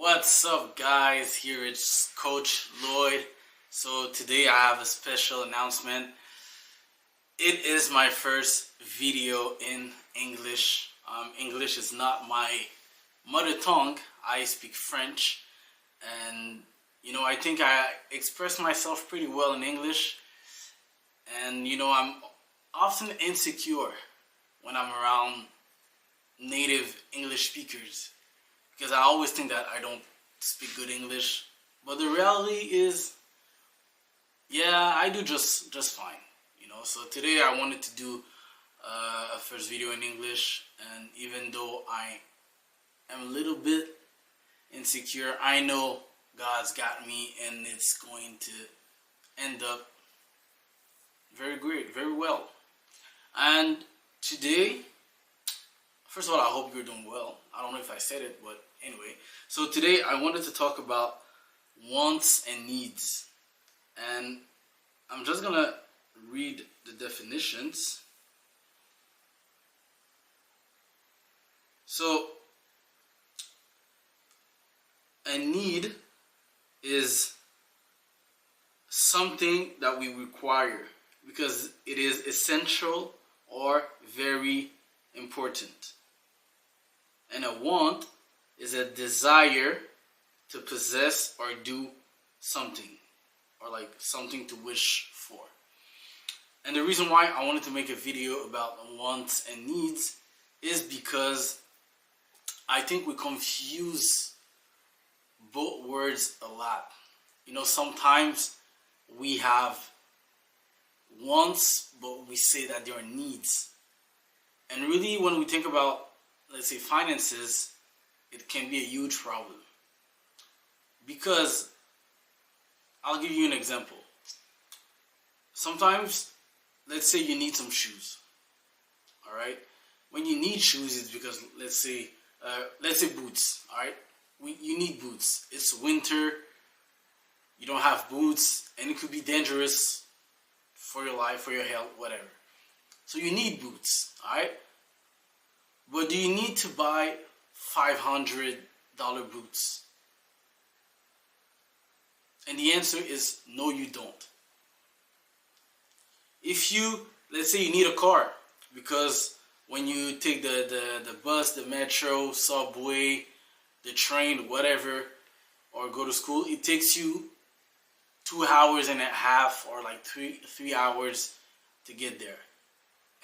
What's up, guys? Here it's Coach Lloyd. So, today I have a special announcement. It is my first video in English. English is not my mother tongue. I speak French, and I think I express myself pretty well in English. And I'm often insecure when I'm around native English speakers because I always think that I don't speak good English. But the reality is, yeah, I do just fine. So today I wanted to do a first video in English, and even though I am a little bit insecure, I know God's got me, and it's going to end up very great, very well. And today, first of all, I hope you're doing well. I don't know if I said it, but anyway. So today I wanted to talk about wants and needs. And I'm just going to read the definitions. So, a need is something that we require because it is essential or very important. And a want is a desire to possess or do something, or like something to wish for. And the reason why I wanted to make a video about wants and needs is because I think we confuse both words a lot. Sometimes we have wants, but we say that they are needs. And really, when we think about, let's say, finances, it can be a huge problem. Because, I'll give you an example. Sometimes, let's say you need some shoes. Alright? When you need shoes, it's because, let's say boots. Alright? You need boots. It's winter. You don't have boots. And it could be dangerous for your life, for your health, whatever. So you need boots. Alright? But do you need to buy $500 boots? And the answer is no, you don't. If let's say you need a car, because when you take the bus, the metro, subway, the train, whatever, or go to school, it takes you 2 hours and a half or like three hours to get there.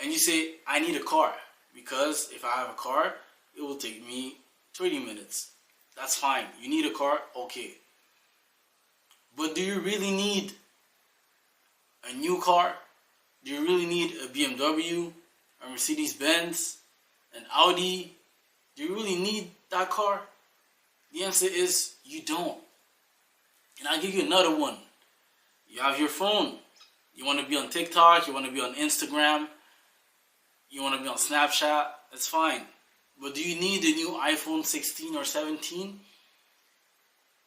And you say, I need a car, because if I have a car, it will take me 30 minutes. That's fine. You need a car? Okay. But do you really need a new car? Do you really need a BMW, a Mercedes-Benz, an Audi? Do you really need that car? The answer is you don't. And I'll give you another one. You have your phone. You want to be on TikTok. You want to be on Instagram. You want to be on Snapchat. That's fine. But do you need a new iPhone 16 or 17?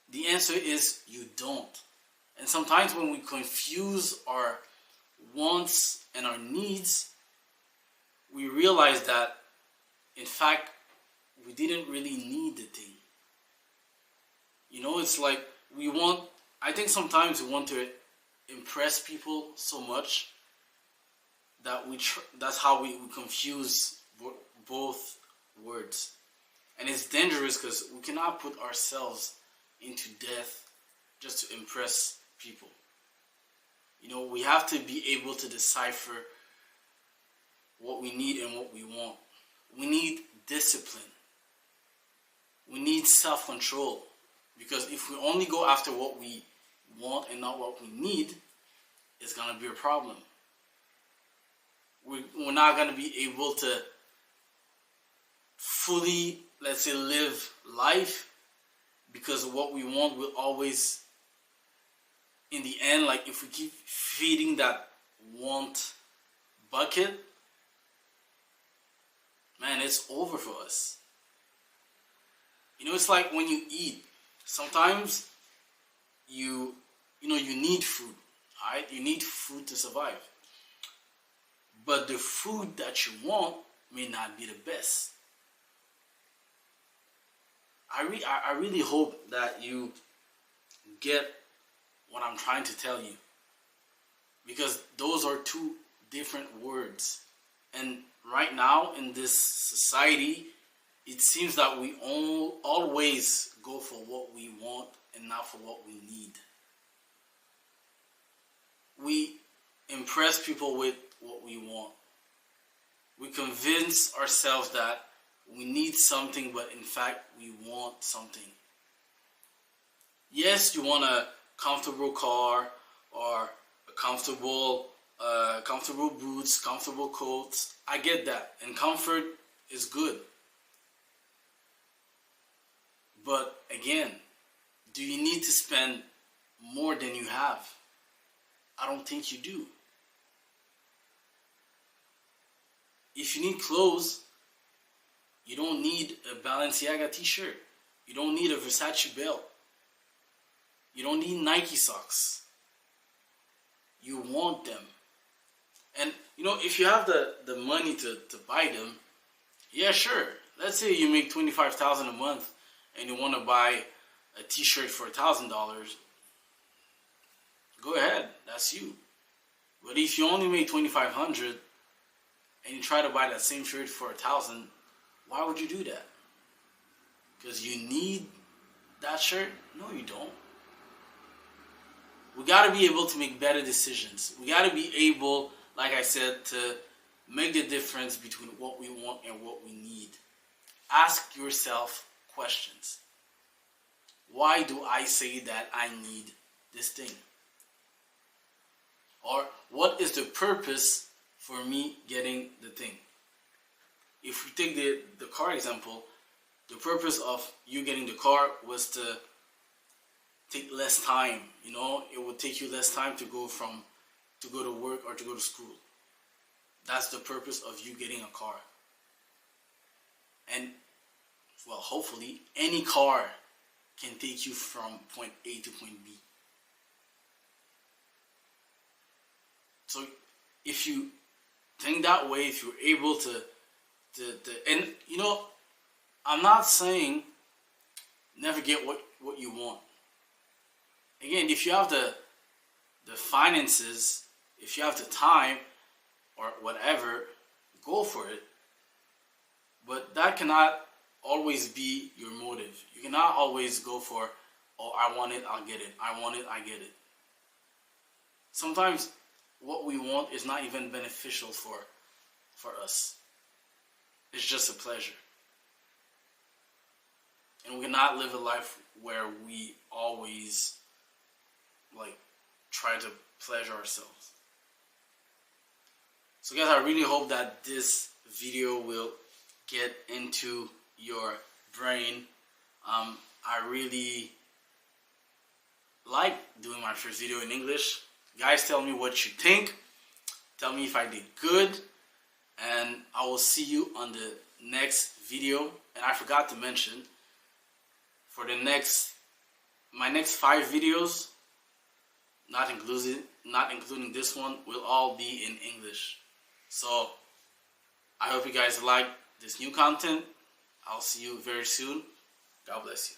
The answer is you don't. And sometimes when we confuse our wants and our needs, we realize that, in fact, we didn't really need the thing. It's like I think sometimes we want to impress people so much that that's how we confuse both words. And it's dangerous because we cannot put ourselves into death just to impress people. We have to be able to decipher what we need and what we want. We need discipline. We need self-control. Because if we only go after what we want and not what we need, it's going to be a problem. We're not going to be able to fully, let's say, live life, because what we want will always, in the end, like if we keep feeding that want bucket, man, it's over for us. It's like when you eat. Sometimes you need food, alright? You need food to survive. But the food that you want may not be the best. I really hope that you get what I'm trying to tell you, because those are two different words. And right now in this society, it seems that we always go for what we want and not for what we need. We impress people with what we want. We convince ourselves that we need something, but in fact, we want something. Yes, you want a comfortable car or a comfortable boots, comfortable coats. I get that, and comfort is good. But again, do you need to spend more than you have? I don't think you do. If you need clothes, you don't need a Balenciaga t-shirt. You don't need a Versace belt. You don't need Nike socks. You want them. And if you have the money to buy them, yeah, sure. Let's say you make $25,000 a month and you want to buy a t-shirt for $1,000. Go ahead, that's you. But if you only make $2,500 and you try to buy that same shirt for $1,000, why would you do that? Because you need that shirt? No, you don't. We got to be able to make better decisions. We got to be able, like I said, to make the difference between what we want and what we need. Ask yourself questions. Why do I say that I need this thing? Or what is the purpose for me getting the thing? If we take the car example, the purpose of you getting the car was to take less time. It would take you less time to go to work or to go to school. That's the purpose of you getting a car. And well, hopefully any car can take you from point A to point B. So if you think that way, if you're able to and I'm not saying never get what you want. Again, if you have the finances, if you have the time or whatever, go for it. But that cannot always be your motive. You cannot always go for, oh, I want it, I'll get it. I want it, I get it. Sometimes what we want is not even beneficial for us. It's just a pleasure. And we cannot live a life where we always try to pleasure ourselves. So guys, I really hope that this video will get into your brain. I really like doing my first video in English. Guys, tell me what you think. Tell me if I did good. And I will see you on the next video. And I forgot to mention, for my next 5 videos, not including this one, will all be in English. So I hope you guys like this new content. I'll see you very soon. God bless you.